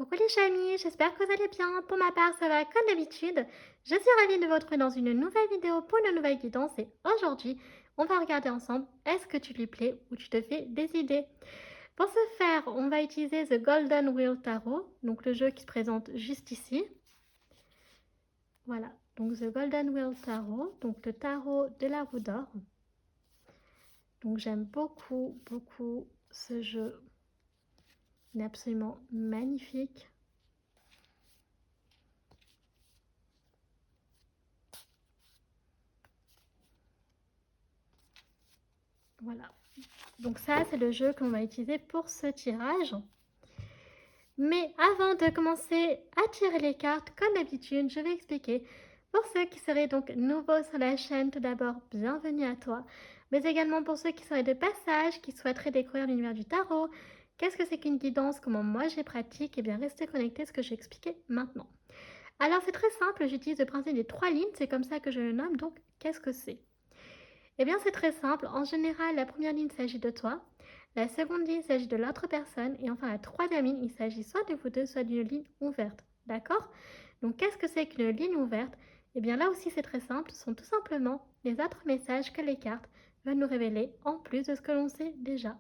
Coucou les amis, j'espère que vous allez bien. Pour ma part, ça va comme d'habitude. Je suis ravie de vous retrouver dans une nouvelle vidéo pour une nouvelle guidance et aujourd'hui, on va regarder ensemble est-ce que tu lui plais ou tu te fais des idées. Pour ce faire, on va utiliser The Golden Wheel Tarot, donc le jeu qui se présente juste ici. Voilà, donc The Golden Wheel Tarot, donc le tarot de la roue d'or. Donc j'aime beaucoup, beaucoup ce jeu. Il est absolument magnifique. Voilà. Donc ça, c'est le jeu qu'on va utiliser pour ce tirage. Mais avant de commencer à tirer les cartes, comme d'habitude, je vais expliquer pour ceux qui seraient donc nouveaux sur la chaîne, tout d'abord, bienvenue à toi. Mais également pour ceux qui seraient de passage, qui souhaiteraient découvrir l'univers du tarot, qu'est-ce que c'est qu'une guidance, comment moi je les pratique, et bien restez connectés à ce que je vais expliquer maintenant. Alors c'est très simple, j'utilise le principe des 3 lignes, c'est comme ça que je le nomme, donc qu'est-ce que c'est? Eh bien, c'est très simple. En général, la première ligne s'agit de toi. La seconde ligne s'agit de l'autre personne. Et enfin, la troisième ligne, il s'agit soit de vous deux, soit d'une ligne ouverte. D'accord? Donc, qu'est-ce que c'est qu'une ligne ouverte? Eh bien, là aussi, c'est très simple. Ce sont tout simplement les autres messages que les cartes veulent nous révéler en plus de ce que l'on sait déjà.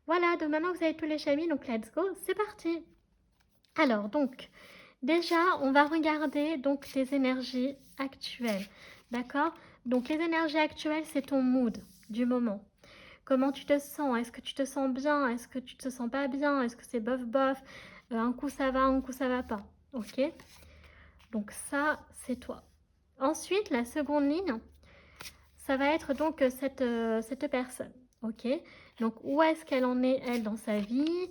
Voilà, donc maintenant vous avez tous les chamis, donc let's go, c'est parti. Alors, donc, déjà, on va regarder donc les énergies actuelles. D'accord? Donc, les énergies actuelles, c'est ton mood du moment. Comment tu te sens? Est-ce que tu te sens bien? Est-ce que tu te sens pas bien? Est-ce que c'est bof bof? Un coup ça va, un coup ça va pas. Ok? Donc ça, c'est toi. Ensuite, la seconde ligne, ça va être donc cette personne. Ok? Donc où est-ce qu'elle en est, elle, dans sa vie?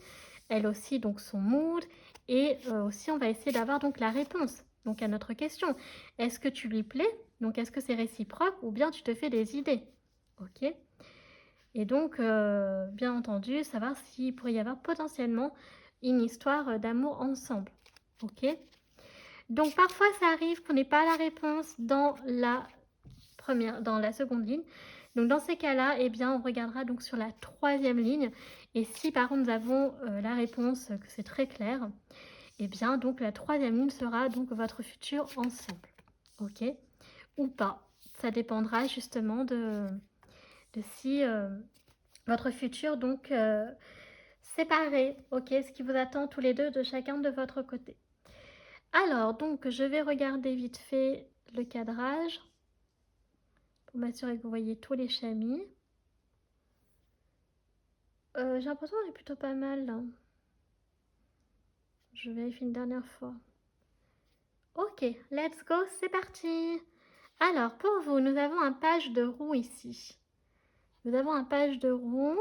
Elle aussi, donc son mood. Et aussi, on va essayer d'avoir donc la réponse donc à notre question. Est-ce que tu lui plais? Donc est-ce que c'est réciproque ou bien tu te fais des idées? Ok? Et donc, bien entendu, savoir s'il pourrait y avoir potentiellement une histoire d'amour ensemble. Ok? Donc parfois, ça arrive qu'on n'ait pas la réponse dans la seconde ligne. Donc dans ces cas-là, eh bien, on regardera donc sur la troisième ligne. Et si par contre nous avons la réponse, que c'est très clair, eh bien donc la troisième ligne sera donc votre futur ensemble. Ok? Ou pas. Ça dépendra justement de si votre futur donc séparé, ok, ce qui vous attend tous les deux de chacun de votre côté. Alors donc je vais regarder vite fait le cadrage pour m'assurer que vous voyez tous les chamis. J'ai l'impression qu'on est plutôt pas mal là. Je vérifie une dernière fois. Ok, let's go, c'est parti. Alors pour vous, nous avons un page de roue ici. Nous avons un page de roue.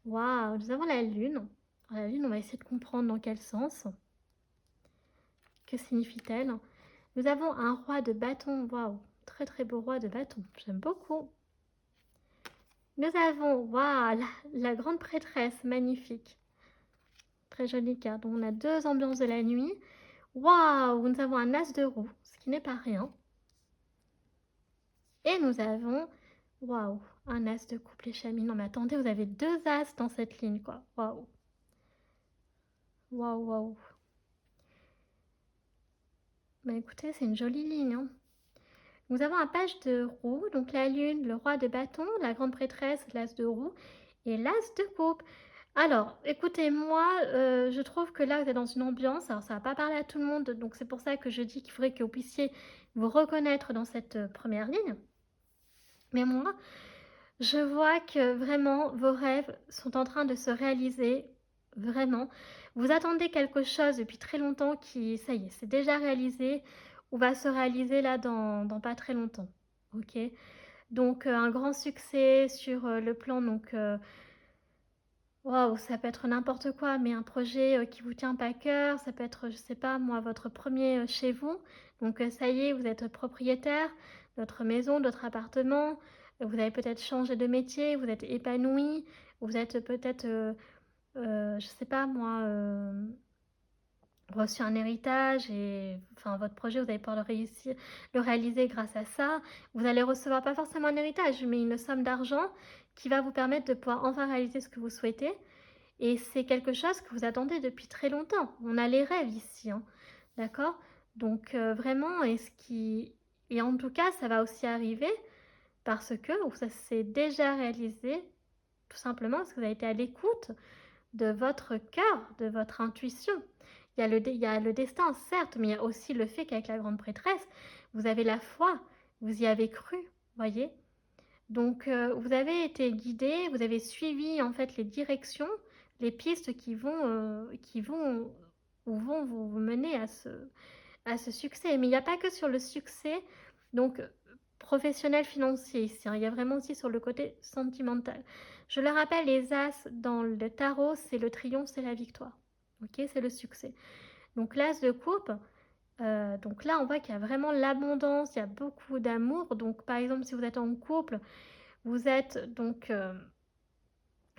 Waouh, nous avons la lune. Alors, la lune, on va essayer de comprendre dans quel sens. Que signifie-t-elle? Nous avons un roi de bâton. Waouh, très très beau roi de bâton. J'aime beaucoup. Nous avons, waouh, la grande prêtresse, magnifique. Très jolie carte. Donc, on a deux ambiances de la nuit. Waouh, nous avons un as de roue, ce qui n'est pas rien. Et nous avons, waouh, un as de coupe les chamis. Non mais attendez, vous avez deux as dans cette ligne, quoi. Waouh. Waouh, waouh. Bah écoutez, c'est une jolie ligne, hein. Nous avons un page de roue, donc la lune, le roi de bâton, la grande prêtresse, l'as de roue et l'as de coupe. Alors, écoutez, moi, je trouve que là, vous êtes dans une ambiance, alors ça va pas parler à tout le monde, donc c'est pour ça que je dis qu'il faudrait que vous puissiez vous reconnaître dans cette première ligne. Mais moi, je vois que vraiment, vos rêves sont en train de se réaliser, vraiment. Vous attendez quelque chose depuis très longtemps qui, ça y est, c'est déjà réalisé ou va se réaliser là dans pas très longtemps. Ok? Donc, un grand succès sur le plan, donc, waouh, ça peut être n'importe quoi, mais un projet qui vous tient pas à cœur, ça peut être, je sais pas, moi, votre premier chez vous. Donc, ça y est, vous êtes propriétaire de votre maison, de votre appartement. Vous avez peut-être changé de métier, vous êtes épanoui, vous êtes peut-être, je sais pas moi, reçu un héritage et enfin votre projet, vous allez pouvoir le réaliser grâce à ça. Vous allez recevoir pas forcément un héritage, mais une somme d'argent qui va vous permettre de pouvoir enfin réaliser ce que vous souhaitez. Et c'est quelque chose que vous attendez depuis très longtemps. On a les rêves ici, hein, d'accord? Donc vraiment, et en tout cas, ça va aussi arriver parce que ça s'est déjà réalisé, tout simplement parce que vous avez été à l'écoute de votre cœur, de votre intuition. Il y a le destin, certes, mais il y a aussi le fait qu'avec la grande prêtresse, vous avez la foi, vous y avez cru, voyez. Donc, vous avez été guidé, vous avez suivi en fait les directions, les pistes ou vont vous mener à ce succès. Mais il n'y a pas que sur le succès, donc professionnel, financier ici, hein. Il y a vraiment aussi sur le côté sentimental. Je le rappelle, les as dans le tarot, c'est le triomphe, c'est la victoire. Ok, c'est le succès. Donc l'as de coupe, donc là on voit qu'il y a vraiment l'abondance, il y a beaucoup d'amour. Donc par exemple, si vous êtes en couple, vous êtes donc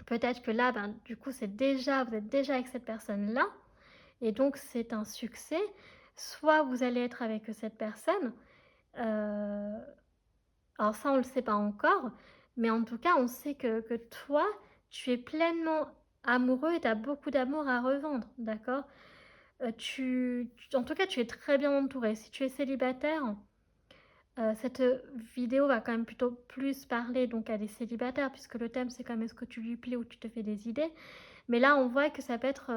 peut-être que là, ben, du coup, vous êtes déjà avec cette personne-là, et donc c'est un succès. Soit vous allez être avec cette personne, euh, alors ça on ne le sait pas encore, mais en tout cas on sait que toi, tu es pleinement amoureux et tu as beaucoup d'amour à revendre, d'accord. En tout cas, tu es très bien entouré. Si tu es célibataire, cette vidéo va quand même plutôt plus parler donc à des célibataires, puisque le thème c'est quand même est-ce que tu lui plais ou tu te fais des idées. Mais là, on voit que ça peut être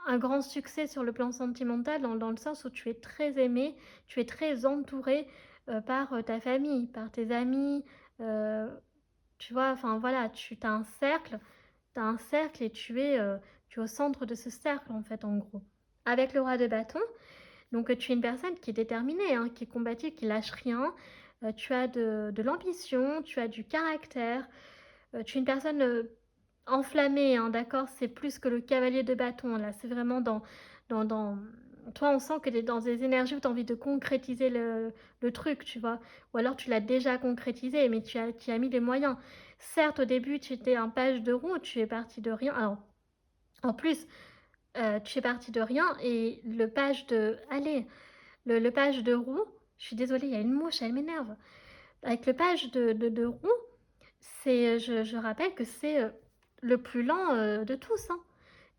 un grand succès sur le plan sentimental, dans le sens où tu es très aimé, tu es très entouré par ta famille, par tes amis. euh, Tu vois, enfin voilà, t'as un cercle et tu es au centre de ce cercle en fait, en gros. Avec le roi de bâton, donc tu es une personne qui est déterminée, hein, qui est combative, qui lâche rien. Tu as de l'ambition, tu as du caractère. Tu es une personne enflammée, hein, d'accord? C'est plus que le cavalier de bâton, là. C'est vraiment dans... Toi, on sent que tu es dans des énergies où tu as envie de concrétiser le truc, tu vois. Ou alors tu l'as déjà concrétisé, mais tu as mis les moyens. Certes, au début, tu étais un page de roue, tu es parti de rien. Alors, en plus, tu es parti de rien et le page de... Allez, le page de roue, je suis désolée, il y a une mouche, elle m'énerve. Avec le page de roue, je rappelle que c'est le plus lent de tous, hein.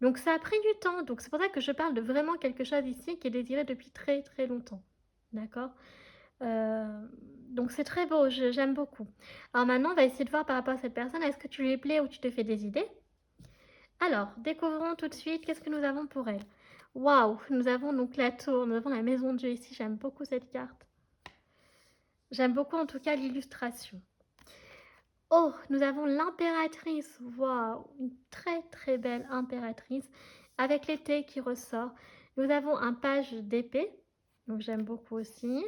Donc ça a pris du temps. Donc c'est pour ça que je parle de vraiment quelque chose ici qui est désiré depuis très très longtemps. D'accord. Euh, donc c'est très beau, j'aime beaucoup. Alors maintenant, on va essayer de voir par rapport à cette personne, est-ce que tu lui plais ou tu te fais des idées? Alors, découvrons tout de suite qu'est-ce que nous avons pour elle. Waouh, nous avons donc la tour, nous avons la maison de Dieu ici, j'aime beaucoup cette carte. J'aime beaucoup en tout cas l'illustration. Oh, nous avons l'impératrice. Waouh, une très très belle impératrice avec l'été qui ressort. Nous avons un page d'épée, donc j'aime beaucoup aussi.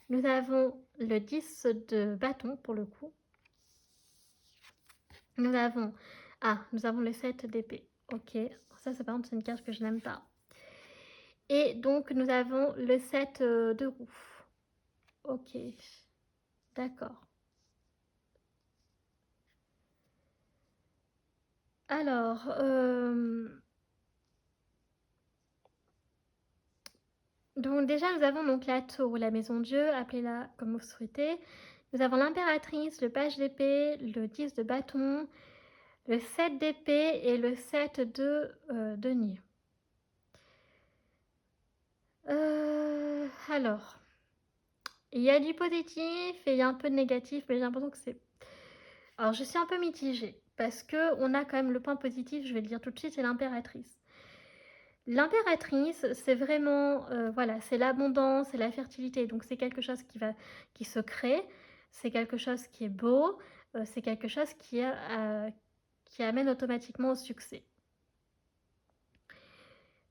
Nous avons le 10 de bâton pour le coup. Nous avons nous avons le 7 d'épée. Ok, ça c'est par contre c'est une carte que je n'aime pas. Et donc nous avons le 7 de roue. Ok, d'accord. Alors, donc déjà nous avons donc la tour ou la maison Dieu, appelez-la comme vous souhaitez. Nous avons l'impératrice, le page d'épée, le 10 de bâton, le 7 d'épée et le 7 de denier. Alors, il y a du positif et il y a un peu de négatif, mais j'ai l'impression que c'est... Alors je suis un peu mitigée, parce que on a quand même le point positif, je vais le dire tout de suite, c'est l'impératrice. L'impératrice, c'est vraiment, voilà, c'est l'abondance, c'est la fertilité. Donc c'est quelque chose qui se crée, c'est quelque chose qui est beau, c'est quelque chose qui amène automatiquement au succès.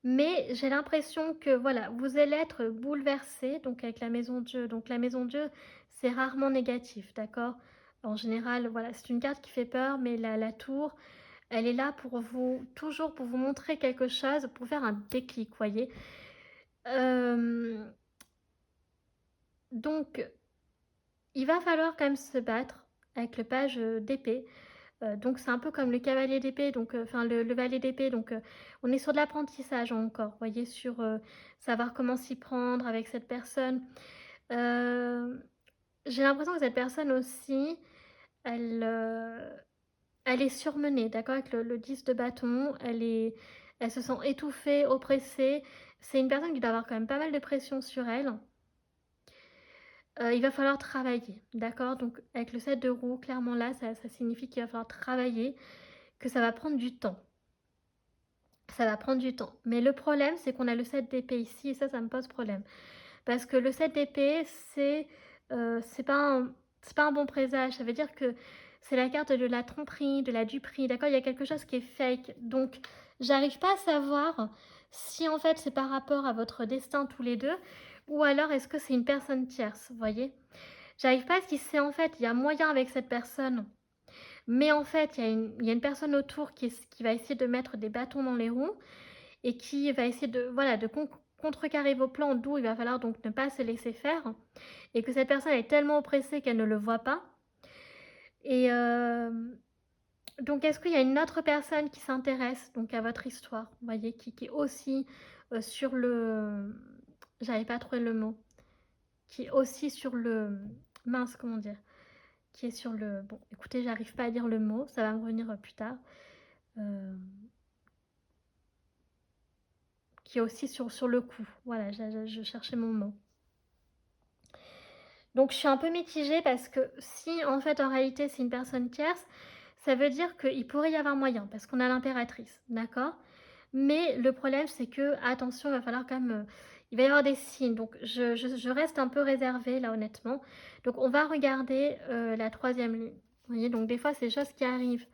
Mais j'ai l'impression que voilà, vous allez être bouleversé donc avec la maison Dieu. Donc la maison Dieu, c'est rarement négatif, d'accord? En général, voilà, c'est une carte qui fait peur, mais la tour, elle est là pour vous, toujours pour vous montrer quelque chose, pour faire un déclic, voyez. Euh, donc, il va falloir quand même se battre avec le page d'épée. Donc c'est un peu comme le cavalier d'épée, donc enfin le valet d'épée. Donc on est sur de l'apprentissage encore, vous voyez, sur savoir comment s'y prendre avec cette personne. Euh, j'ai l'impression que cette personne aussi, elle, elle est surmenée, d'accord, avec le 10 de bâton, elle se sent étouffée, oppressée. C'est une personne qui doit avoir quand même pas mal de pression sur elle. Il va falloir travailler, d'accord? Donc avec le 7 de roue, clairement là, ça signifie qu'il va falloir travailler, que ça va prendre du temps. Ça va prendre du temps. Mais le problème, c'est qu'on a le 7 d'épée ici, et ça me pose problème. Parce que le 7 d'épée, c'est pas un bon présage. Ça veut dire que c'est la carte de la tromperie, de la duperie, d'accord? Il y a quelque chose qui est fake. Donc, j'arrive pas à savoir si en fait c'est par rapport à votre destin tous les deux, ou alors est-ce que c'est une personne tierce, vous voyez? J'arrive pas à si c'est en fait, il y a moyen avec cette personne, mais en fait, il y a une personne autour qui va essayer de mettre des bâtons dans les roues et qui va essayer de, voilà, de contrecarrer vos plans, d'où il va falloir donc ne pas se laisser faire, et que cette personne est tellement oppressée qu'elle ne le voit pas. Et donc, est-ce qu'il y a une autre personne qui s'intéresse donc à votre histoire, vous voyez, qui est aussi sur le... J'avais pas trouvé le mot. Qui est aussi sur le... Mince, comment dire? Qui est sur le... Bon, écoutez, j'arrive pas à dire le mot, ça va me revenir plus tard. Euh, qui est aussi sur le coup. Voilà, je cherchais mon mot. Donc je suis un peu mitigée parce que si en fait en réalité c'est une personne tierce, ça veut dire qu'il pourrait y avoir moyen parce qu'on a l'impératrice, d'accord? Mais le problème c'est que, attention, il va falloir quand même... il va y avoir des signes, donc je reste un peu réservée là honnêtement. Donc on va regarder la troisième ligne. Vous voyez, donc des fois c'est des choses qui arrivent.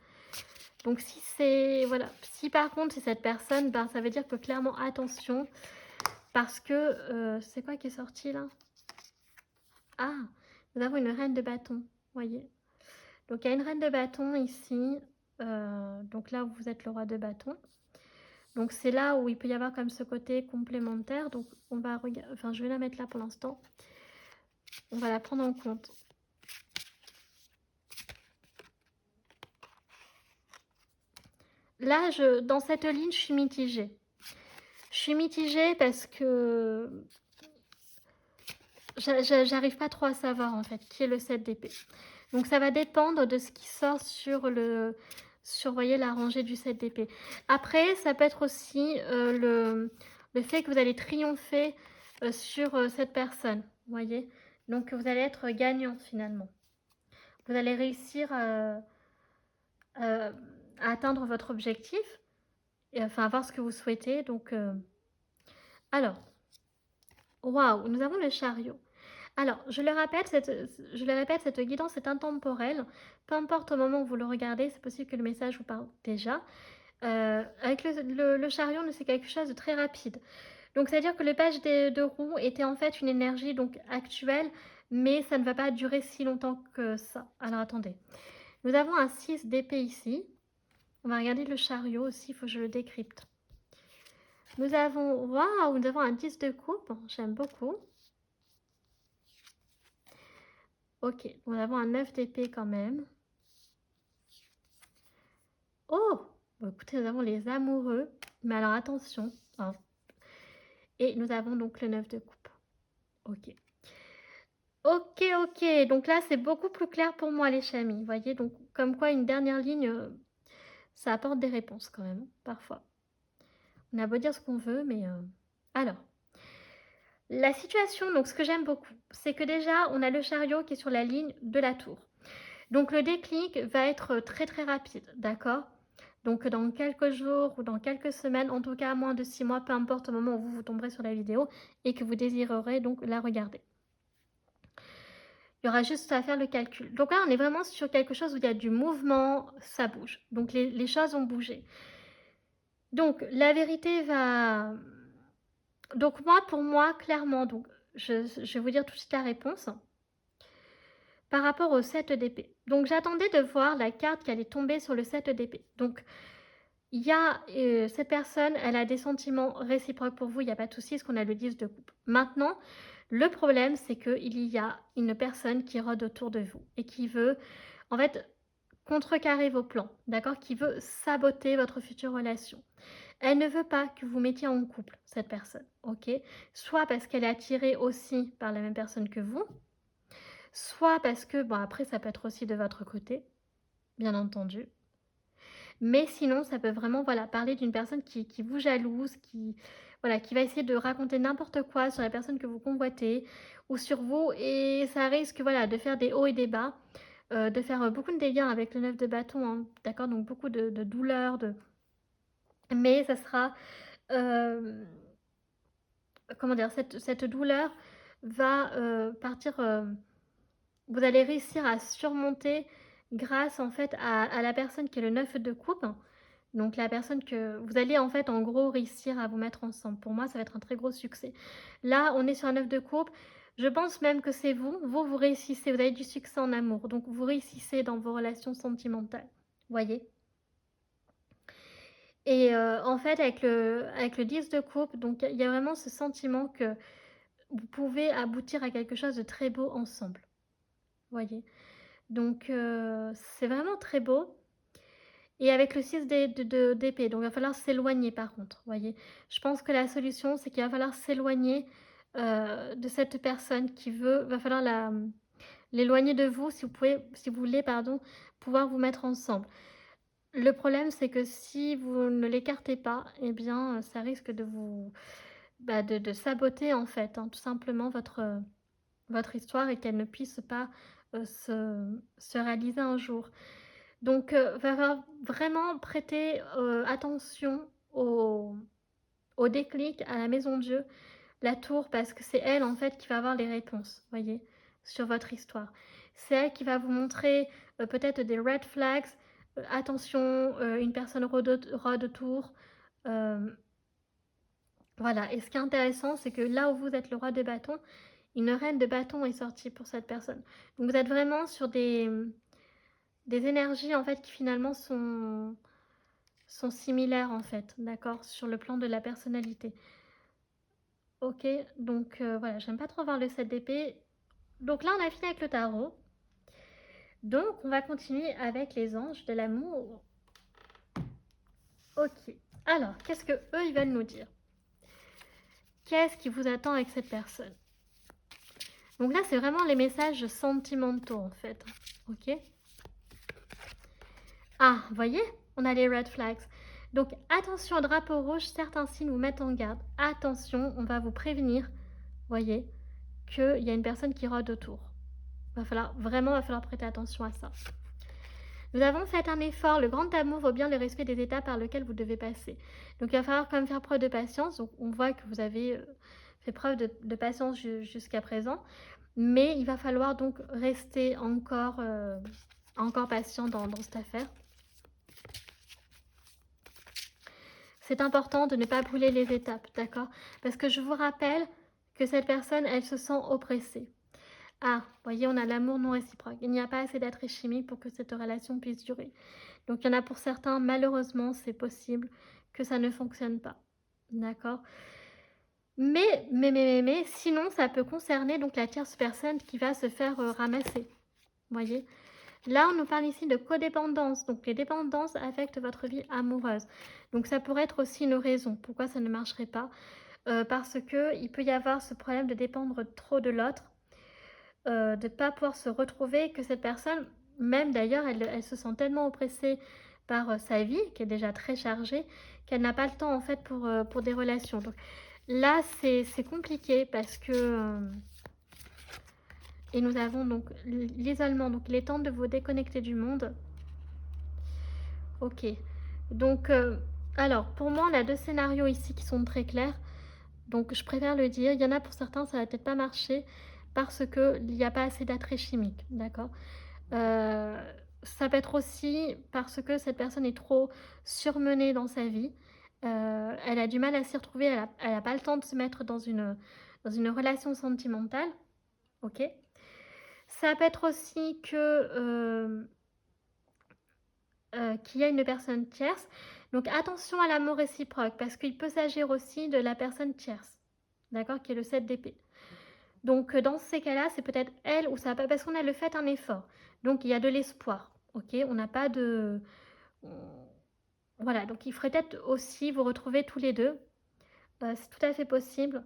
Donc si c'est... Voilà, si par contre c'est cette personne, ben, ça veut dire que clairement attention parce que... c'est quoi qui est sorti là? Ah, nous avons une reine de bâton, voyez. Donc il y a une reine de bâton ici. Donc là où vous êtes le roi de bâton. Donc c'est là où il peut y avoir comme ce côté complémentaire. Donc on va regarder, enfin je vais la mettre là pour l'instant. On va la prendre en compte. Là, dans cette ligne, je suis mitigée. Je suis mitigée parce que j'arrive pas trop à savoir en fait qui est le 7 d'épée. Donc ça va dépendre de ce qui sort sur voyez, la rangée du 7 d'épée. Après, ça peut être aussi le fait que vous allez triompher sur cette personne, vous voyez. Donc vous allez être gagnant finalement. Vous allez réussir à atteindre votre objectif, et enfin avoir ce que vous souhaitez. Donc, alors, waouh, nous avons le chariot. Alors, je le répète, cette guidance est intemporelle. Peu importe au moment où vous le regardez, c'est possible que le message vous parle déjà. Avec le chariot, c'est quelque chose de très rapide. Donc, c'est-à-dire que le page de roue était en fait une énergie donc actuelle, mais ça ne va pas durer si longtemps que ça. Alors, attendez. Nous avons un 6 d'épée ici. On va regarder le chariot aussi, il faut que je le décrypte. Nous avons, waouh, nous avons un 10 de coupe, j'aime beaucoup. Ok, nous avons un 9 d'épée quand même. Oh, bon, écoutez, nous avons les amoureux, mais alors attention. Hein. Et nous avons donc le 9 de coupe. Ok. Ok, ok, donc là c'est beaucoup plus clair pour moi les chamis, vous voyez, donc comme quoi une dernière ligne, ça apporte des réponses quand même, parfois. On a beau dire ce qu'on veut, mais... Alors, la situation, donc ce que j'aime beaucoup, c'est que déjà on a le chariot qui est sur la ligne de la tour. Donc le déclic va être très très rapide, d'accord? Donc dans quelques jours ou dans quelques semaines, en tout cas moins de 6 mois, peu importe au moment où vous tomberez sur la vidéo et que vous désirerez donc la regarder. Il y aura juste à faire le calcul. Donc là, on est vraiment sur quelque chose où il y a du mouvement, ça bouge. Donc les choses ont bougé. Donc la vérité va... Donc moi, pour moi, clairement, donc, je vais vous dire tout de suite la réponse. Par rapport au 7 d'épée. Donc j'attendais de voir la carte qui allait tomber sur le 7 d'épée. Donc il y a cette personne, elle a des sentiments réciproques pour vous, il n'y a pas de souci, parce qu'on a le 10 de coupe. Maintenant, le problème, c'est qu'il y a une personne qui rôde autour de vous et qui veut, en fait, contrecarrer vos plans, d'accord? Qui veut saboter votre future relation. Elle ne veut pas que vous mettiez en couple, cette personne, ok? Soit parce qu'elle est attirée aussi par la même personne que vous, soit parce que, bon après ça peut être aussi de votre côté, bien entendu. Mais sinon, ça peut vraiment, voilà, parler d'une personne qui vous jalouse, voilà, qui va essayer de raconter n'importe quoi sur la personne que vous convoitez ou sur vous et ça risque, voilà, de faire des hauts et des bas, de faire, beaucoup de dégâts avec le 9 de bâton, hein, d'accord? Donc beaucoup de douleur, mais ça sera, hem, comment dire? Cette douleur va, partir, vous allez réussir à surmonter grâce, en fait, à la personne qui est le 9 de coupe. Donc la personne que vous allez, en fait, en gros, réussir à vous mettre ensemble. Pour moi, ça va être un très gros succès. Là, on est sur un 9 de coupe. Je pense même que c'est vous. Vous réussissez, vous avez du succès en amour. Donc vous réussissez dans vos relations sentimentales. Voyez? Et en fait, avec le 10 de coupe, donc il y a vraiment ce sentiment que vous pouvez aboutir à quelque chose de très beau ensemble. Voyez? Donc c'est vraiment très beau. Et avec le 6 d'épée, donc il va falloir s'éloigner par contre, voyez? Je pense que la solution, c'est qu'il va falloir s'éloigner, de cette personne qui va falloir l'éloigner de vous si vous voulez, pardon, pouvoir vous mettre ensemble. Le problème, c'est que si vous ne l'écartez pas, eh bien, ça risque de vous bah, de saboter en fait, hein, tout simplement votre histoire et qu'elle ne puisse pas, se réaliser un jour. Donc, va falloir vraiment prêter, attention au déclic, à la maison de Dieu, la tour, parce que c'est elle, en fait, qui va avoir les réponses, voyez? Sur votre histoire. C'est elle qui va vous montrer, peut-être des red flags, attention, une personne rôde autour, hem, voilà et ce qui est intéressant, c'est que là où vous êtes le roi de bâton, une reine de bâton est sortie pour cette personne. Donc vous êtes vraiment sur des énergies, en fait, qui finalement sont similaires en fait, d'accord? Sur le plan de la personnalité. OK, donc voilà, j'aime pas trop voir le 7 d'épée. Donc là, on a fini avec le tarot. Donc on va continuer avec les anges de l'amour. OK. Alors, qu'est-ce que eux ils veulent nous dire? Qu'est-ce qui vous attend avec cette personne? Donc là, c'est vraiment les messages sentimentaux en fait. OK? Ah, voyez? On a les red flags. Donc attention au drapeau rouge, certains signes vous mettent en garde. Attention, on va vous prévenir, voyez, qu'il y a une personne qui rôde autour. Va falloir prêter attention à ça. Nous avons fait un effort, le grand amour vaut bien le respect des étapes par lesquelles vous devez passer. Donc il va falloir quand même faire preuve de patience. Donc on voit que vous avez fait preuve de patience jusqu'à présent. Mais il va falloir donc rester encore patient dans cette affaire. C'est important de ne pas brûler les étapes, d'accord? Parce que je vous rappelle que cette personne, elle se sent oppressée. Ah, voyez, on a l'amour non réciproque. Il n'y a pas assez d'attrait chimique pour que cette relation puisse durer. Donc, il y en a pour certains, malheureusement, c'est possible que ça ne fonctionne pas. D'accord? Mais, sinon, ça peut concerner donc la tierce personne qui va se faire ramasser. Voyez? Là, on nous parle ici de codépendance. Donc, les dépendances affectent votre vie amoureuse. Donc, ça pourrait être aussi une raison pourquoi ça ne marcherait pas. Parce qu'il peut y avoir ce problème de dépendre trop de l'autre, de ne pas pouvoir se retrouver, que cette personne, même d'ailleurs, elle se sent tellement oppressée par sa vie, qui est déjà très chargée, qu'elle n'a pas le temps en fait pour des relations. Donc là, c'est compliqué parce que... et nous avons donc l'isolement, donc il est temps de vous déconnecter du monde. Ok. Donc, alors, pour moi, on a deux scénarios ici qui sont très clairs. Donc, je préfère le dire. Il y en a pour certains, ça va peut-être pas marcher parce qu'il n'y a pas assez d'attrait chimique, d'accord? Ça peut être aussi parce que cette personne est trop surmenée dans sa vie. Elle a du mal à s'y retrouver, elle a pas le temps de se mettre dans une relation sentimentale, ok? Ça peut être aussi qu'il y a une personne tierce. Donc attention à l'amour réciproque, parce qu'il peut s'agir aussi de la personne tierce, d'accord, qui est le 7 d'épée. Donc dans ces cas-là, c'est peut-être elle ou ça va pas, parce qu'on a le fait un effort. Donc il y a de l'espoir, ok? On n'a pas de... Voilà, donc il faudrait peut-être aussi vous retrouver tous les deux. C'est tout à fait possible.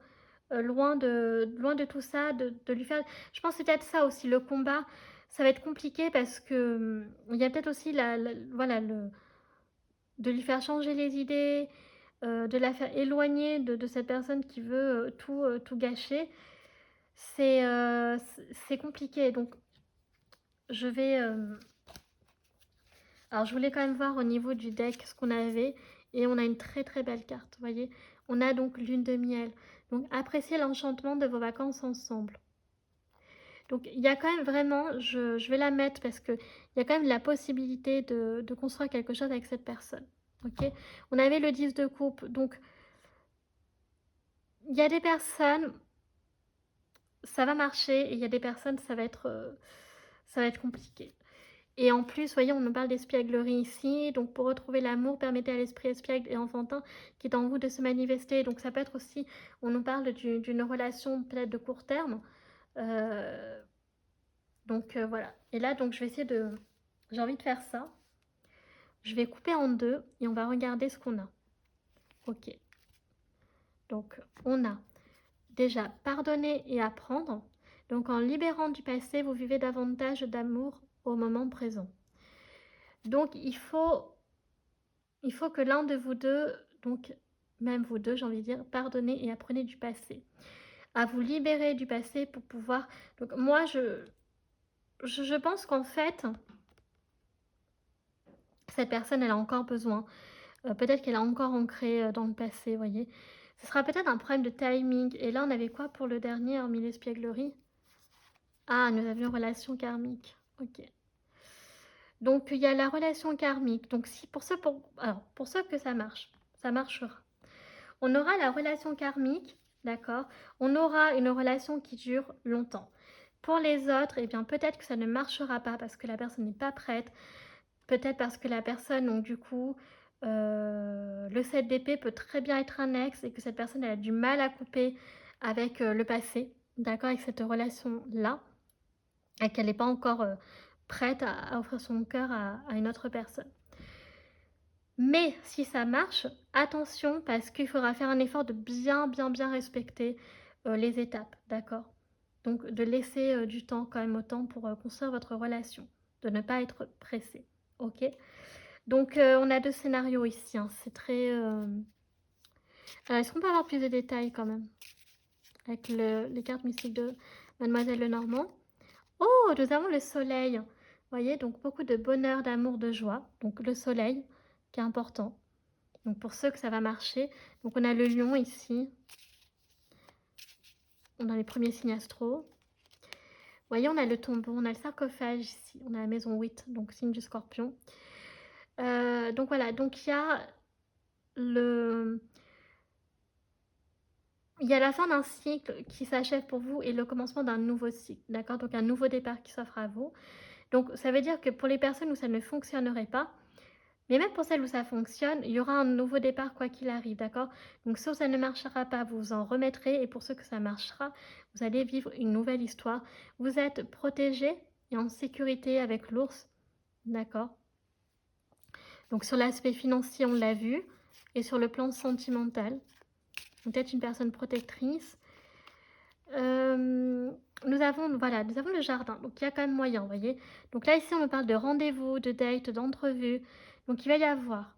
Loin de tout ça, de lui faire... Je pense que c'est peut-être ça aussi, le combat, ça va être compliqué parce que il y a peut-être aussi voilà, de lui faire changer les idées, de la faire éloigner de cette personne qui veut tout gâcher, c'est compliqué. Donc, je vais... Alors, je voulais quand même voir au niveau du deck ce qu'on avait. Et on a une très très belle carte, vous voyez. On a donc lune de miel. Donc, appréciez l'enchantement de vos vacances ensemble. Donc, il y a quand même vraiment, je vais la mettre parce qu'il y a quand même la possibilité de construire quelque chose avec cette personne. Ok. On avait le 10 de coupe. Donc, il y a des personnes, ça va marcher. Et il y a des personnes, ça va être compliqué. Et en plus, voyez, on nous parle d'espièglerie ici. Donc, pour retrouver l'amour, permettez à l'esprit espiègle et enfantin qui est en vous de se manifester. Donc, ça peut être aussi, on nous parle d'une relation peut-être de court terme. Donc, voilà. Et là, donc, je vais essayer de... J'ai envie de faire ça. Je vais couper en deux et on va regarder ce qu'on a. Ok. Donc, on a déjà pardonner et apprendre. Donc, en libérant du passé, vous vivez davantage d'amour au moment présent. Donc, il faut que l'un de vous deux, donc même vous deux, j'ai envie de dire, pardonnez et apprenez du passé. À vous libérer du passé pour pouvoir... Donc, moi, je pense qu'en fait, cette personne, elle a encore besoin. Peut-être qu'elle a encore ancré dans le passé, vous voyez. Ce sera peut-être un problème de timing. Et là, on avait quoi pour le dernier, hormis l'espièglerie? Ah, nous avions une relation karmique. Ok. Donc, il y a la relation karmique. Donc, si alors, pour ceux que ça marche, ça marchera. On aura la relation karmique, d'accord? On aura une relation qui dure longtemps. Pour les autres, eh bien, peut-être que ça ne marchera pas parce que la personne n'est pas prête. Peut-être parce que la personne, donc du coup, le 7 d'épée peut très bien être un ex et que cette personne elle a du mal à couper avec le passé, d'accord, avec cette relation-là, et qu'elle n'est pas encore prête à offrir son cœur à une autre personne. Mais si ça marche, attention parce qu'il faudra faire un effort de bien respecter les étapes, d'accord? Donc de laisser du temps quand même au temps pour construire votre relation, de ne pas être pressé, ok? Donc on a deux scénarios ici, hein. C'est très... Alors est-ce qu'on peut avoir plus de détails quand même? Avec les cartes mystiques de Mademoiselle Lenormand. Oh, nous avons le soleil. Vous voyez, donc beaucoup de bonheur, d'amour, de joie. Donc le soleil qui est important. Donc pour ceux que ça va marcher. Donc on a le lion ici. On a les premiers signes astro. Vous voyez, on a le tombeau, on a le sarcophage ici. On a la maison 8, donc signe du scorpion. Donc voilà, donc il y a la fin d'un cycle qui s'achève pour vous et le commencement d'un nouveau cycle, d'accord? Donc un nouveau départ qui s'offre à vous. Donc ça veut dire que pour les personnes où ça ne fonctionnerait pas, mais même pour celles où ça fonctionne, il y aura un nouveau départ quoi qu'il arrive, d'accord? Donc si ça ne marchera pas, vous vous en remettrez et pour ceux que ça marchera, vous allez vivre une nouvelle histoire. Vous êtes protégé et en sécurité avec l'ours, d'accord? Donc sur l'aspect financier, on l'a vu, et sur le plan sentimental, peut-être une personne protectrice. Nous avons le jardin, donc il y a quand même moyen, vous voyez. Donc là, ici, on me parle de rendez-vous, de date, d'entrevue. Donc il va y avoir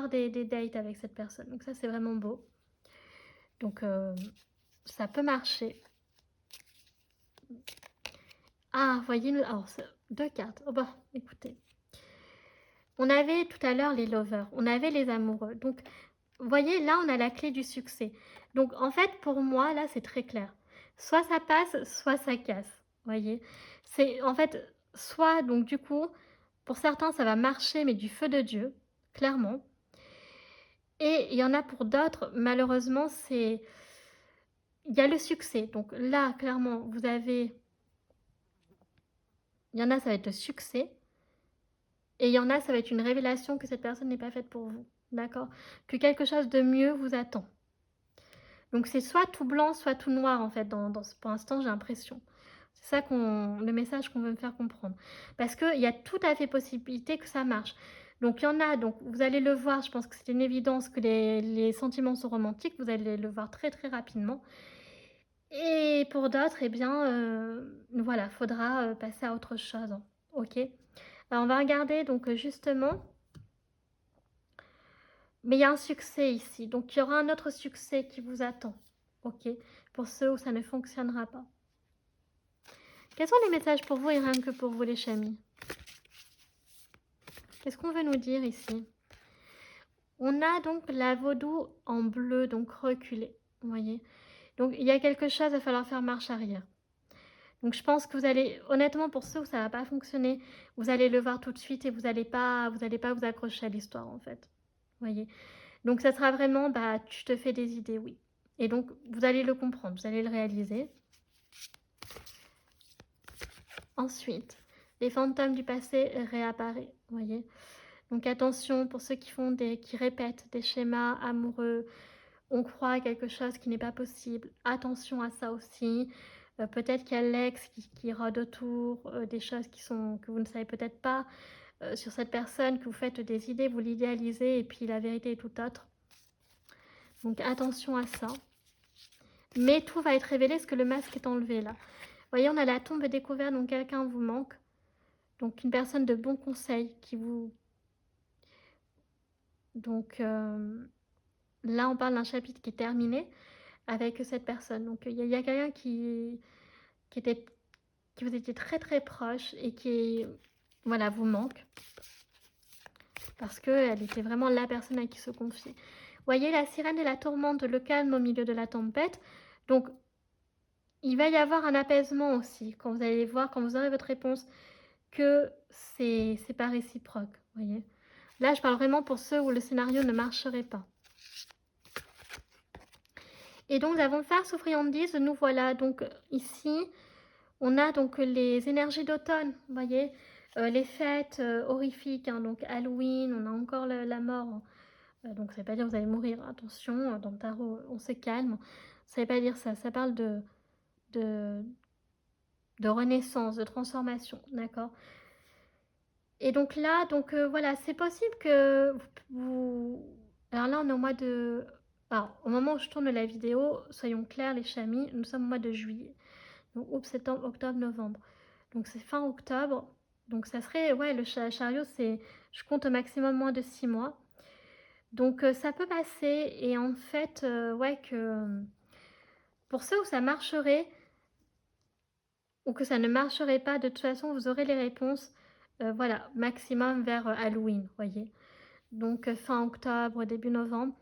des dates avec cette personne. Donc ça, c'est vraiment beau. Donc ça peut marcher. Ah, vous voyez, alors, deux cartes. Oh bah, écoutez. On avait tout à l'heure les lovers, on avait les amoureux. Donc, vous voyez, là, on a la clé du succès. Donc, en fait, pour moi, là, c'est très clair. Soit ça passe, soit ça casse. Vous voyez, c'est en fait, soit, donc, du coup, pour certains, ça va marcher, mais du feu de Dieu, clairement. Et il y en a pour d'autres, malheureusement, il y a le succès. Donc là, clairement, il y en a, ça va être le succès. Et il y en a, ça va être une révélation que cette personne n'est pas faite pour vous. D'accord? Que quelque chose de mieux vous attend. Donc c'est soit tout blanc, soit tout noir en fait, pour l'instant j'ai l'impression. C'est ça le message qu'on veut me faire comprendre. Parce qu'il y a tout à fait possibilité que ça marche. Donc il y en a, donc vous allez le voir, je pense que c'est une évidence que les sentiments sont romantiques, vous allez le voir très très rapidement. Et pour d'autres, eh bien, voilà, faudra passer à autre chose. Ok? Alors on va regarder donc justement Mais il y a un succès ici. Donc, il y aura un autre succès qui vous attend. Ok? Pour ceux où ça ne fonctionnera pas. Quels sont les messages pour vous et rien que pour vous, les chamis? Qu'est-ce qu'on veut nous dire ici? On a donc la vaudou en bleu, donc reculée. Vous voyez? Donc, il y a quelque chose, il va falloir faire marche arrière. Donc, je pense que vous allez, honnêtement, pour ceux où ça ne va pas fonctionner, vous allez le voir tout de suite et vous n'allez pas vous accrocher à l'histoire, en fait. Vous voyez? Donc, ça sera vraiment, bah, tu te fais des idées, oui. Et donc, vous allez le comprendre, vous allez le réaliser. Ensuite, les fantômes du passé réapparaissent, vous voyez. Donc, attention pour ceux qui répètent des schémas amoureux. On croit à quelque chose qui n'est pas possible. Attention à ça aussi. Peut-être qu'il y a l'ex qui rôde autour, des choses que vous ne savez peut-être pas sur cette personne, que vous faites des idées, vous l'idéalisez et puis la vérité est tout autre. Donc attention à ça. Mais tout va être révélé parce que le masque est enlevé là. Vous voyez, on a la tombe découverte, donc quelqu'un vous manque. Donc une personne de bon conseil qui vous... Donc là, on parle d'un chapitre qui est terminé avec cette personne. Donc il y a quelqu'un qui vous étiez très très proche et qui, voilà, vous manque. Parce qu'elle était vraiment la personne à qui se confier. Vous voyez, la sirène de la tourmente, le calme au milieu de la tempête. Donc, il va y avoir un apaisement aussi, quand vous allez voir, quand vous aurez votre réponse, que c'est pas réciproque, vous voyez. Là, je parle vraiment pour ceux où le scénario ne marcherait pas. Et donc, nous avons farce ou friandise, nous voilà. Donc, ici, on a donc les énergies d'automne, vous voyez, les fêtes horrifiques, hein, donc Halloween, on a encore la mort. Donc, ça ne veut pas dire que vous allez mourir, attention, dans le tarot, on se calme. Ça ne veut pas dire ça, ça parle de renaissance, de transformation, d'accord? Et donc là, voilà, c'est possible que vous... Alors là, on est au mois de... Alors, au moment où je tourne la vidéo, soyons clairs les chamis, nous sommes au mois de juillet. Donc, août, septembre, octobre, novembre. Donc, c'est fin octobre. Donc, ça serait... Ouais, le chariot, c'est... Je compte au maximum moins de 6 mois. Donc, ça peut passer. Et en fait, ouais, que... Pour ceux où ça marcherait, ou que ça ne marcherait pas, de toute façon, vous aurez les réponses, voilà, maximum vers Halloween, vous voyez. Donc, fin octobre, début novembre.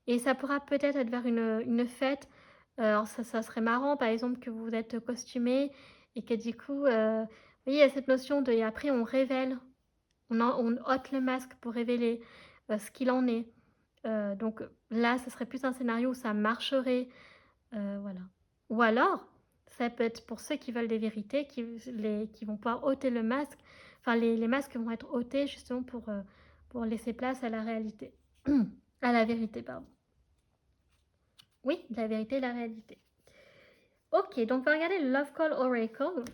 Et ça pourra peut-être être vers une fête. Alors, ça serait marrant, par exemple, que vous êtes costumé et que du coup, vous voyez, il y a cette notion de... Et après, on révèle, on ôte le masque pour révéler ce qu'il en est. Donc là, ce serait plus un scénario où ça marcherait, voilà. Ou alors, ça peut être pour ceux qui veulent des vérités, qui vont pouvoir ôter le masque. Enfin, les masques vont être ôtés justement pour laisser place à la réalité. À la vérité, pardon. Oui, la vérité et la réalité. Ok, donc on va regarder le Love Call Oracle.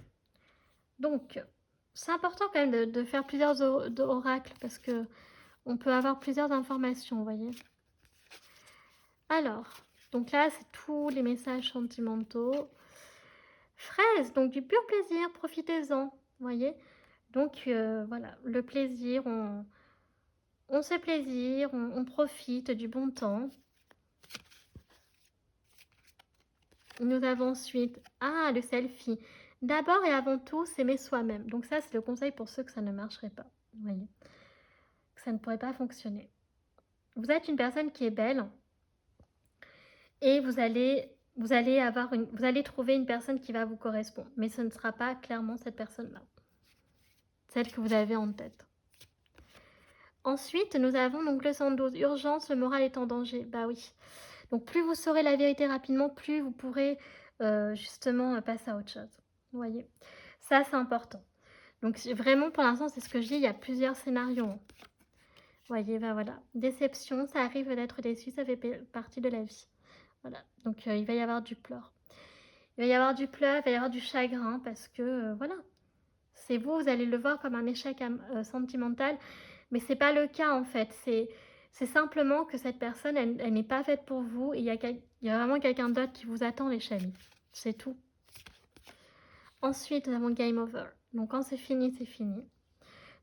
Donc, c'est important quand même de faire plusieurs oracles parce que on peut avoir plusieurs informations, vous voyez. Alors, donc là, c'est tous les messages sentimentaux. Fraise, donc du pur plaisir, profitez-en, vous voyez. Donc, voilà, le plaisir, on se plaisir, on profite du bon temps. Nous avons ensuite, le selfie. D'abord et avant tout, s'aimer soi-même. Donc ça, c'est le conseil pour ceux que ça ne marcherait pas, vous voyez. Que ça ne pourrait pas fonctionner. Vous êtes une personne qui est belle et vous allez trouver une personne qui va vous correspondre. Mais ce ne sera pas clairement cette personne-là. Celle que vous avez en tête. Ensuite, nous avons donc le 112. Urgence, le moral est en danger. Bah oui. Donc plus vous saurez la vérité rapidement, plus vous pourrez justement passer à autre chose. Vous voyez. Ça, c'est important. Donc vraiment, pour l'instant, c'est ce que je dis. Il y a plusieurs scénarios. Vous voyez, ben voilà. Déception, ça arrive d'être déçu, ça fait partie de la vie. Voilà. Donc il va y avoir du pleur. Il va y avoir du pleur, il va y avoir du chagrin parce que voilà. C'est vous, vous allez le voir comme un échec sentimental. Mais c'est pas le cas en fait. C'est simplement que cette personne, elle n'est pas faite pour vous. Et il y a vraiment quelqu'un d'autre qui vous attend, les chamis. C'est tout. Ensuite, nous avons Game Over. Donc quand c'est fini, c'est fini.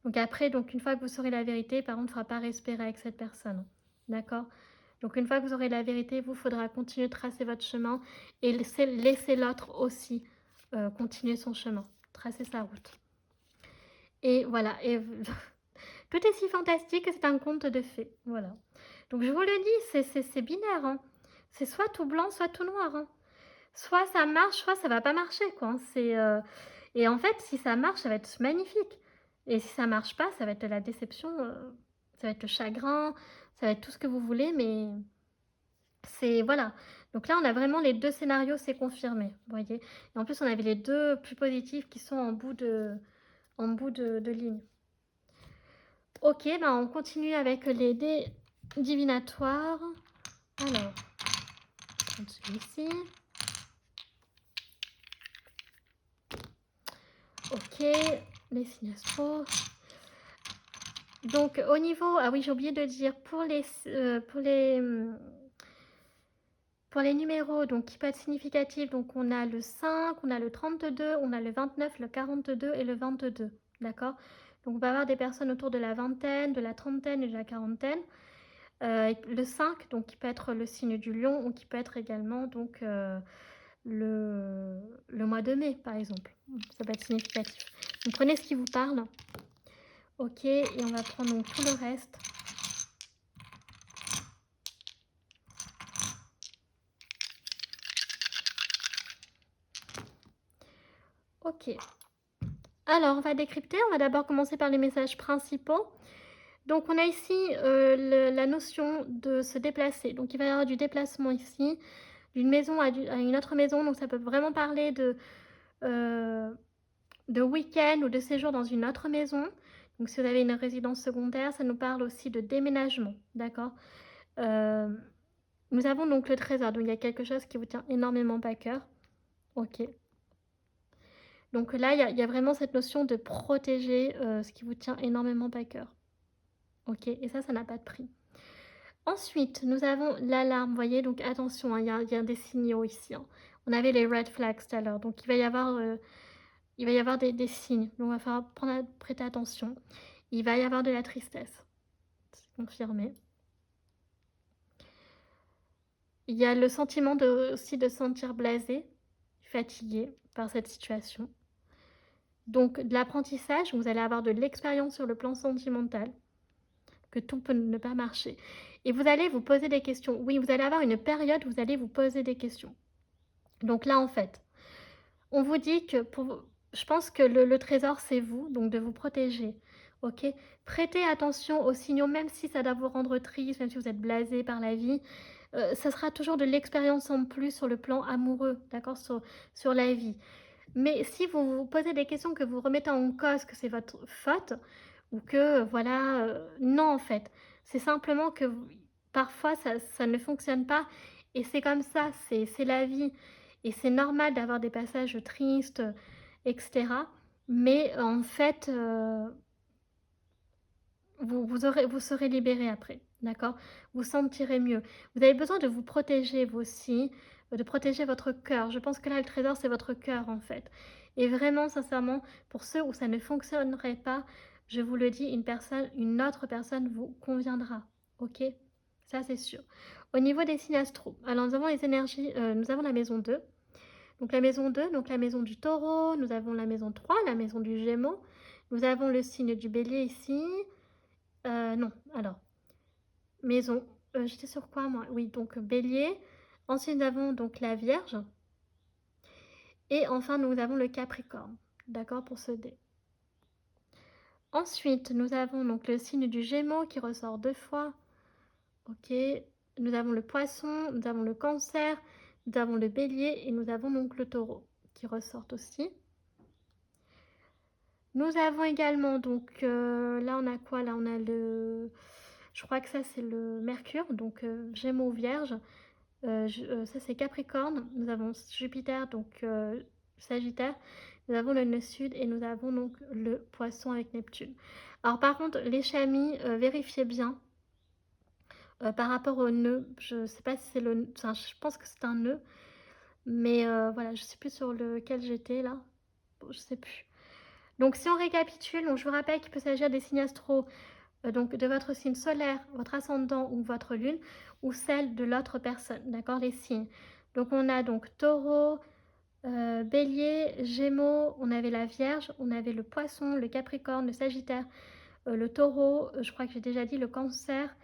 Donc après, une fois que vous saurez la vérité, par contre, il ne faudra pas respirer avec cette personne. D'accord? Donc une fois que vous aurez la vérité, vous faudra continuer de tracer votre chemin et laisser l'autre aussi continuer son chemin, tracer sa route. Et voilà, et tout est si fantastique que c'est un conte de fées, voilà. Donc je vous le dis, c'est binaire, hein. C'est soit tout blanc, soit tout noir, hein. Soit ça marche, soit ça va pas marcher, quoi, hein. Et en fait, si ça marche, ça va être magnifique. Et si ça marche pas, ça va être la déception, ça va être le chagrin, ça va être tout ce que vous voulez, mais c'est voilà. Donc là, on a vraiment les 2 scénarios, c'est confirmé, vous voyez? Et en plus, on avait les 2 plus positifs qui sont en bout de ligne. OK, ben, on continue avec les dés divinatoires. Alors, je prends celui-ci. OK, les signes astro. Donc au niveau ah oui, j'ai oublié de dire pour les numéros donc qui peuvent être significatifs, donc on a le 5, on a le 32, on a le 29, le 42 et le 22, d'accord? Donc on va avoir des personnes autour de la vingtaine, de la trentaine et de la quarantaine. Le 5, donc qui peut être le signe du lion ou qui peut être également donc le mois de mai, par exemple. Ça peut être significatif. Donc prenez ce qui vous parle. OK, et on va prendre donc tout le reste. OK. Alors, on va décrypter. On va d'abord commencer par les messages principaux. Donc, on a ici la notion de se déplacer. Donc, il va y avoir du déplacement ici, d'une maison à une autre maison. Donc, ça peut vraiment parler de week-end ou de séjour dans une autre maison. Donc, si vous avez une résidence secondaire, ça nous parle aussi de déménagement. D'accord? Nous avons donc le trésor. Donc, il y a quelque chose qui vous tient énormément à cœur. OK. Donc là, il y a vraiment cette notion de protéger ce qui vous tient énormément à cœur. OK, et ça n'a pas de prix. Ensuite, nous avons l'alarme, vous voyez, donc attention, hein, il y a des signaux ici, hein. On avait les red flags tout à l'heure, donc il va y avoir des signes, donc il va falloir prêter attention. Il va y avoir de la tristesse, c'est confirmé. Il y a le sentiment aussi de se sentir blasé, fatigué par cette situation. Donc de l'apprentissage, vous allez avoir de l'expérience sur le plan sentimental, que tout peut ne pas marcher. Et vous allez vous poser des questions. Oui, vous allez avoir une période où vous allez vous poser des questions. Donc là, en fait, on vous dit que je pense que le trésor, c'est vous, donc de vous protéger. Ok? Prêtez attention aux signaux, même si ça doit vous rendre triste, même si vous êtes blasé par la vie. Ça sera toujours de l'expérience en plus sur le plan amoureux, d'accord? Sur la vie. Mais si vous vous posez des questions, que vous remettez en cause que c'est votre faute, ou que voilà, non en fait. C'est simplement que parfois ça ne fonctionne pas et c'est comme ça, c'est la vie et c'est normal d'avoir des passages tristes, et cetera. Mais en fait, vous serez libéré après, d'accord? Vous sentirez mieux. Vous avez besoin de vous protéger vous aussi, de protéger votre cœur. Je pense que là, le trésor, c'est votre cœur en fait. Et vraiment, sincèrement, pour ceux où ça ne fonctionnerait pas, je vous le dis, une autre personne vous conviendra, ok? Ça, c'est sûr. Au niveau des signes astro, alors nous avons les énergies, nous avons la maison 2. Donc la maison 2, donc la maison du taureau, nous avons la maison 3, la maison du gémeaux. Nous avons le signe du bélier ici, non, alors, maison, j'étais sur quoi moi? Oui, donc bélier. Ensuite, nous avons donc la vierge. Et enfin, nous avons le capricorne. D'accord pour ce dé. Ensuite, nous avons donc le signe du gémeaux qui ressort 2 fois. Ok. Nous avons le poisson, nous avons le cancer, nous avons le bélier et nous avons donc le taureau qui ressortent aussi. Nous avons également donc, là on a quoi? Là on a je crois que ça c'est le mercure, donc gémeaux vierge. Ça c'est Capricorne, nous avons Jupiter, donc Sagittaire, nous avons le nœud sud et nous avons donc le poisson avec Neptune. Alors par contre, les chamis, vérifiez bien par rapport au nœud. Je ne sais pas si c'est enfin, je pense que c'est un nœud, mais voilà, je ne sais plus sur lequel j'étais là. Bon, je ne sais plus. Donc si on récapitule, donc je vous rappelle qu'il peut s'agir des signes astro donc de votre signe solaire, votre ascendant ou votre lune, ou celle de l'autre personne, d'accord, les signes. Donc on a donc Taureau, Bélier, Gémeaux, on avait la Vierge, on avait le Poisson, le Capricorne, le Sagittaire, le Taureau, je crois que j'ai déjà dit le Cancer,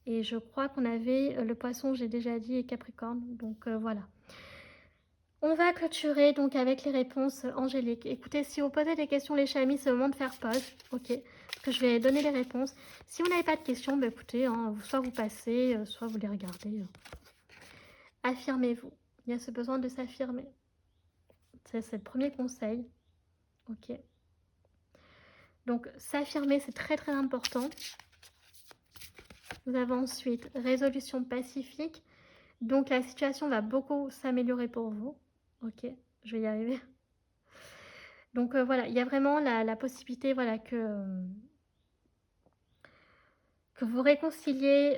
et je crois qu'on avait le Poisson, j'ai déjà dit, et Capricorne, donc voilà. On va clôturer donc avec les réponses angéliques. Écoutez, si vous posez des questions les chamis, c'est le moment de faire pause, ok, parce que je vais donner les réponses. Si vous n'avez pas de questions, bah écoutez, hein, soit vous passez, soit vous les regardez. Affirmez-vous. Il y a ce besoin de s'affirmer. C'est le premier conseil. Ok. Donc, s'affirmer, c'est très très important. Nous avons ensuite résolution pacifique. Donc, la situation va beaucoup s'améliorer pour vous. Ok, je vais y arriver. Donc, voilà, il y a vraiment la possibilité voilà, que vous réconciliez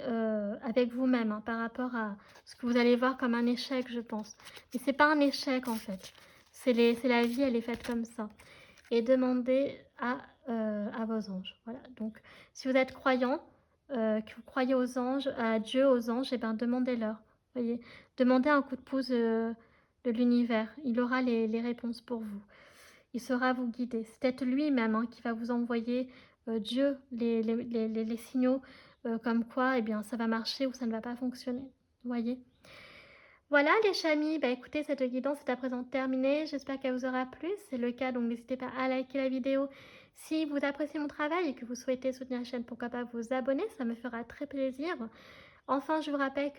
avec vous-même hein, par rapport à ce que vous allez voir comme un échec, je pense. Mais c'est pas un échec en fait. C'est la vie, elle est faite comme ça. Et demandez à vos anges. Voilà. Donc, si vous êtes croyant, que vous croyez aux anges, à Dieu, aux anges, et ben demandez-leur. Voyez, demandez un coup de pouce de l'univers. Il aura les réponses pour vous. Il saura vous guider. C'est peut-être lui-même hein, qui va vous envoyer Dieu les signaux comme quoi, eh bien, ça va marcher ou ça ne va pas fonctionner. Voyez. Voilà les chamis, bah écoutez, cette guidance est à présent terminée, j'espère qu'elle vous aura plu, si c'est le cas, donc n'hésitez pas à liker la vidéo. Si vous appréciez mon travail et que vous souhaitez soutenir la chaîne, pourquoi pas vous abonner, ça me fera très plaisir. Enfin, je vous rappelle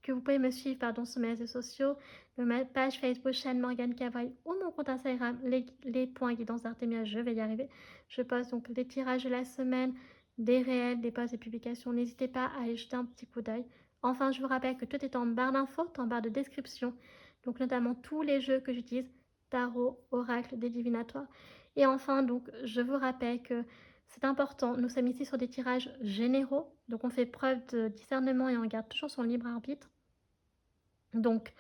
que vous pouvez me suivre sur mes réseaux sociaux, ma page Facebook, chaîne Morgane Cavaille ou mon compte Instagram, les points guidance d'Artemia, je vais y arriver. Je poste donc des tirages de la semaine, des réels, des posts et publications, n'hésitez pas à aller jeter un petit coup d'œil. Enfin, je vous rappelle que tout est en barre d'infos, en barre de description, donc notamment tous les jeux que j'utilise, tarot, oracle, des divinatoires. Et enfin, donc, je vous rappelle que c'est important, nous sommes ici sur des tirages généraux, donc on fait preuve de discernement et on garde toujours son libre arbitre. Donc,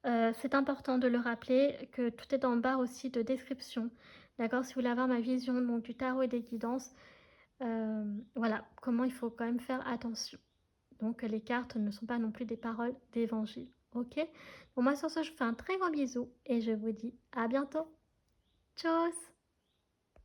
c'est important de le rappeler que tout est en barre aussi de description. D'accord, si vous voulez avoir ma vision donc, du tarot et des guidances, voilà, comment il faut quand même faire attention. Donc les cartes ne sont pas non plus des paroles d'évangile. Ok. Bon, moi sur ce, je vous fais un très grand bisou et je vous dis à bientôt. Tchuss.